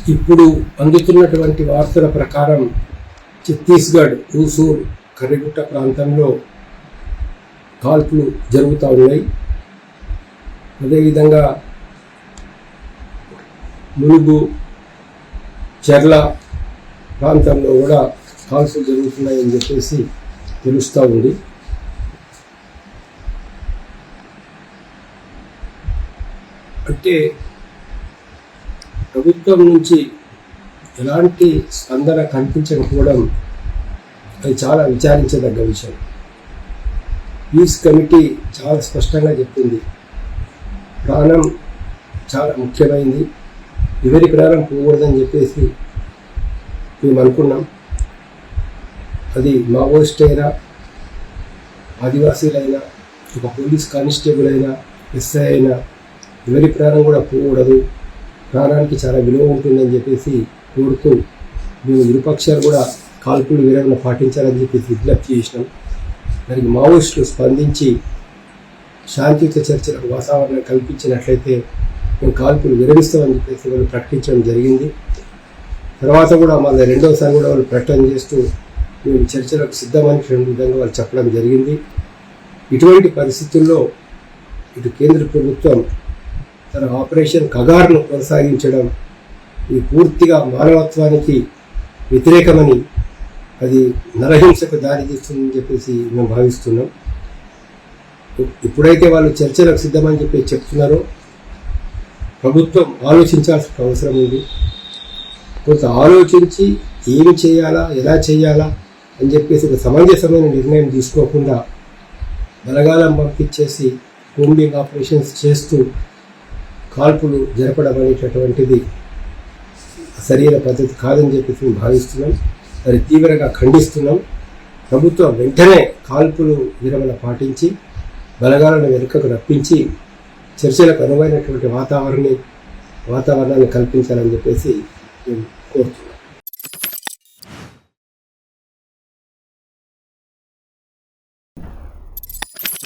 ఇప్పుడు అందుతున్నటువంటి వార్తల ప్రకారం ఛత్తీస్గఢ్ హూసూర్ కర్రిగుట్ట ప్రాంతంలో కాల్పులు జరుగుతూ ఉన్నాయి. అదేవిధంగా ములుగు చెర్ల ప్రాంతంలో కూడా కాల్పులు జరుగుతున్నాయని చెప్పేసి తెలుస్తూ ఉంది. అంటే ప్రభుత్వం నుంచి ఎలాంటి స్పందన కనిపించకపోవడం అది చాలా విచారించదగ్గ విషయం. పీస్ కమిటీ చాలా స్పష్టంగా చెప్పింది, ప్రాణం చాలా ముఖ్యమైనది, ఎవరి ప్రాణం పోకూడదని చెప్పేసి మేము అనుకున్నాం. అది మావోయిస్ట్ అయినా, ఆదివాసీలైనా, ఒక పోలీస్ కానిస్టేబుల్ అయినా, ఎస్ఐ అయినా ఎవరి ప్రాణం కూడా పోకూడదు, ప్రాణానికి చాలా విలువ ఉంటుందని చెప్పేసి కోరుతూ మేము ఇరుపక్షాలు కూడా కాల్పులు విరమణ పాటించాలని చెప్పేసి విజ్ఞప్తి చేసినాం. దానికి మావోయిస్టులు స్పందించి శాంతియుత చర్చలకు వాతావరణం కల్పించినట్లయితే మేము కాల్పులు విరమిస్తామని చెప్పేసి వాళ్ళు ప్రకటించడం జరిగింది. తర్వాత కూడా మళ్ళీ రెండోసారి కూడా వాళ్ళు ప్రకటన చేస్తూ మేము చర్చలకు సిద్ధమని విధంగా వాళ్ళు చెప్పడం జరిగింది. ఇటువంటి పరిస్థితుల్లో ఇటు కేంద్ర ప్రభుత్వం తన ఆపరేషన్ కగార్ను కొనసాగించడం ఇది పూర్తిగా మానవత్వానికి వ్యతిరేకమని, అది నరహింసకు దారి తీస్తుందని చెప్పేసి మేము భావిస్తున్నాం. ఇప్పుడైతే వాళ్ళు చర్చలకు సిద్ధమని చెప్పి చెప్తున్నారో ప్రభుత్వం ఆలోచించాల్సిన అవసరం ఉంది. కొంత ఆలోచించి ఏమి చేయాలా, ఎలా చేయాలా అని చెప్పేసి ఒక సమంజసమైన నిర్ణయం తీసుకోకుండా బలగాలం పంపించేసి కూంబింగ్ ఆపరేషన్స్ చేస్తూ కాల్పులు జరపడం అనేటటువంటిది సరైన పద్ధతి కాదని చెప్పేసి మేము భావిస్తున్నాం. అది తీవ్రంగా ఖండిస్తున్నాం. ప్రభుత్వం వెంటనే కాల్పులు విరమణ పాటించి బలగాలను వెనుకకు రప్పించి చర్చలకు అనువైనటువంటి వాతావరణాన్ని కల్పించాలని చెప్పేసి మేము కోరుతున్నాం.